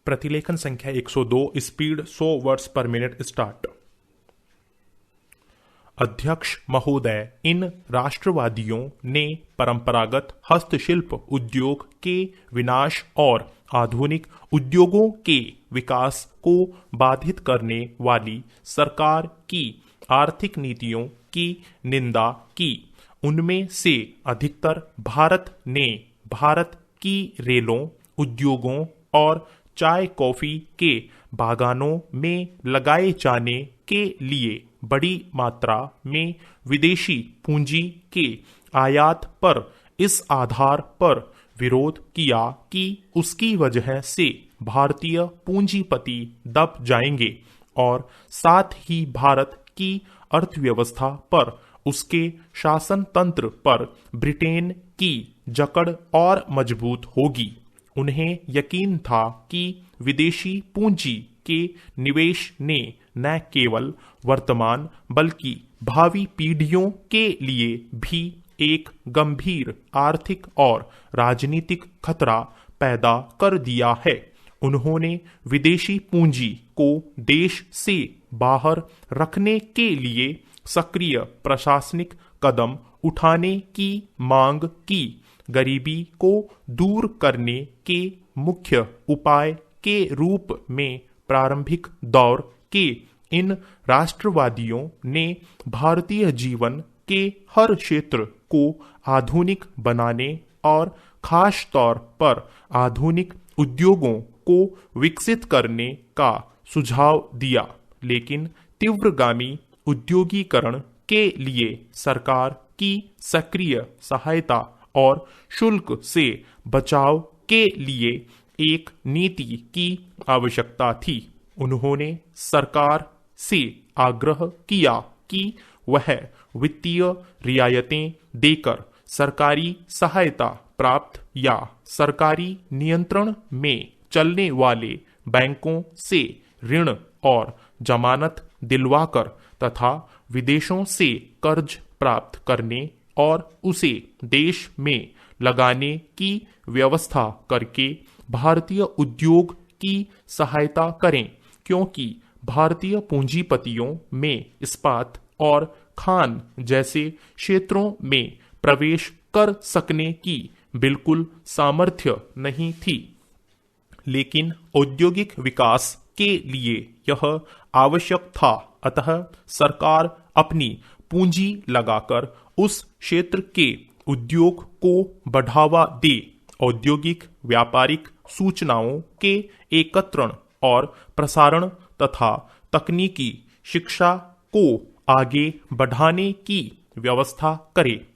प्रतिलेखन संख्या 102, speed 100 words पर मिनट स्टार्ट। अध्यक्ष महोदय, इन राष्ट्रवादियों ने परंपरागत हस्तशिल्प उद्योग के विनाश और आधुनिक उद्योगों के विकास को बाधित करने वाली सरकार की आर्थिक नीतियों की निंदा की। उनमें से अधिकतर भारत की रेलों, उद्योगों और चाय कॉफी के बागानों में लगाए जाने के लिए बड़ी मात्रा में विदेशी पूंजी के आयात पर इस आधार पर विरोध किया कि उसकी वजह से भारतीय पूंजीपति दब जाएंगे और साथ ही भारत की अर्थव्यवस्था पर, उसके शासन तंत्र पर ब्रिटेन की जकड़ और मजबूत होगी। उन्हें यकीन था कि विदेशी पूंजी के निवेश ने न केवल वर्तमान बल्कि भावी पीढ़ियों के लिए भी एक गंभीर आर्थिक और राजनीतिक खतरा पैदा कर दिया है। उन्होंने विदेशी पूंजी को देश से बाहर रखने के लिए सक्रिय प्रशासनिक कदम उठाने की मांग की। गरीबी को दूर करने के मुख्य उपाय के रूप में प्रारंभिक दौर के इन राष्ट्रवादियों ने भारतीय जीवन के हर क्षेत्र को आधुनिक बनाने और खास तौर पर आधुनिक उद्योगों को विकसित करने का सुझाव दिया, लेकिन तीव्रगामी उद्योगीकरण के लिए सरकार की सक्रिय सहायता और शुल्क से बचाव के लिए एक नीति की आवश्यकता थी। उन्होंने सरकार से आग्रह किया कि वह वित्तीय रियायतें देकर सरकारी सहायता प्राप्त या सरकारी नियंत्रण में चलने वाले बैंकों से ऋण और जमानत दिलवाकर तथा विदेशों से कर्ज प्राप्त करने और उसे देश में लगाने की व्यवस्था करके भारतीय उद्योग की सहायता करें, क्योंकि भारतीय पूंजीपतियों में इस्पात और खान जैसे क्षेत्रों में प्रवेश कर सकने की बिल्कुल सामर्थ्य नहीं थी। लेकिन औद्योगिक विकास के लिए यह आवश्यक था, अतः सरकार अपनी पूंजी लगाकर उस क्षेत्र के उद्योग को बढ़ावा दे, औद्योगिक व्यापारिक सूचनाओं के एकत्रण और प्रसारण तथा तकनीकी शिक्षा को आगे बढ़ाने की व्यवस्था करे।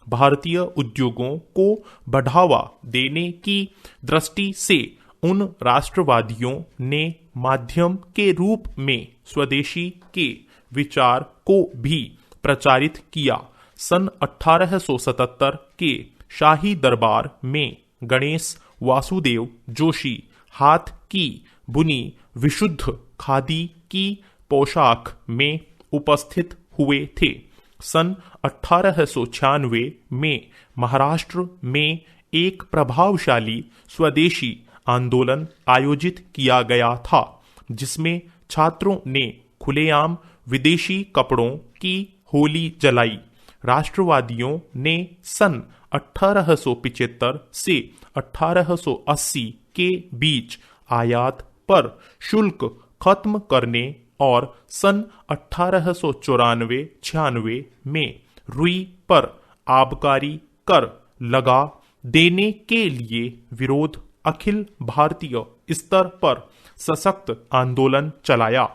भारतीय उद्योगों को बढ़ावा देने की दृष्टि से उन राष्ट्रवादियों ने माध्यम के रूप में स्वदेशी के विचार को भी प्रचारित किया। सन 1877 के शाही दरबार में गणेश वासुदेव जोशी हाथ की बुनी विशुद्ध खादी की पोशाक में उपस्थित हुए थे। सन 1896 में महाराष्ट्र में एक प्रभावशाली स्वदेशी आंदोलन आयोजित किया गया था, जिसमें छात्रों ने खुलेआम विदेशी कपड़ों की होली जलाई। राष्ट्रवादियों ने सन 1875 से 1880 के बीच आयात पर शुल्क खत्म करने और सन 1894-96 में रुई पर आबकारी कर लगा देने के लिए विरोध अखिल भारतीय स्तर पर सशक्त आंदोलन चलाया।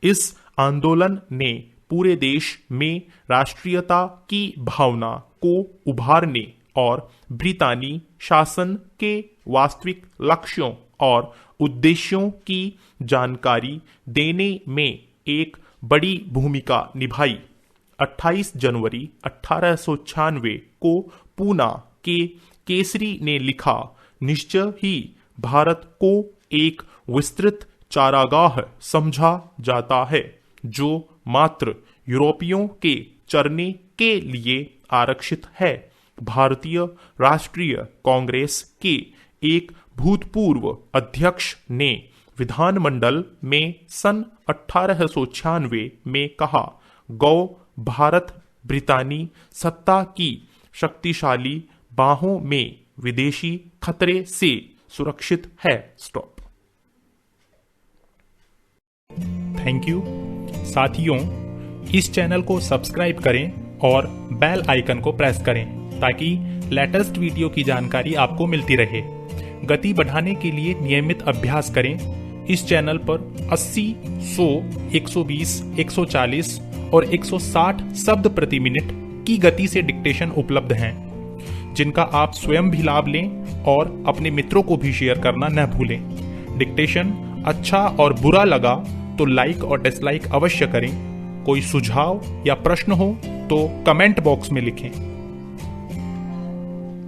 इस आंदोलन ने पूरे देश में राष्ट्रीयता की भावना को उभारने और ब्रितानी शासन के वास्तविक लक्ष्यों और उद्देश्यों की जानकारी देने में एक बड़ी भूमिका निभाई। 28 जनवरी 1896 को पूना के केसरी ने लिखा, निश्चय ही भारत को एक विस्तृत चारागाह समझा जाता है, जो मात्र यूरोपियों के चरने के लिए आरक्षित है। भारतीय राष्ट्रीय कांग्रेस के एक भूतपूर्व अध्यक्ष ने विधानमंडल में सन 1896 में कहा, गौ भारत ब्रितानी सत्ता की शक्तिशाली बाहों में विदेशी खतरे से सुरक्षित है। स्टॉप। Thank you. साथियों, इस चैनल को सब्सक्राइब करें और बेल आइकन को प्रेस करें ताकि लेटेस्ट वीडियो की जानकारी आपको मिलती रहे। गति बढ़ाने के लिए नियमित अभ्यास करें। इस चैनल पर 80, 100, 120, 140 और 160 शब्द प्रति मिनट की गति से डिक्टेशन उपलब्ध हैं, जिनका आप स्वयं भी लाभ लें और अपने मित्रों को भी शेयर करना न भूलें। डिक्टेशन अच्छा और बुरा लगा तो लाइक और डिसलाइक अवश्य करें। कोई सुझाव या प्रश्न हो तो कमेंट बॉक्स में लिखें।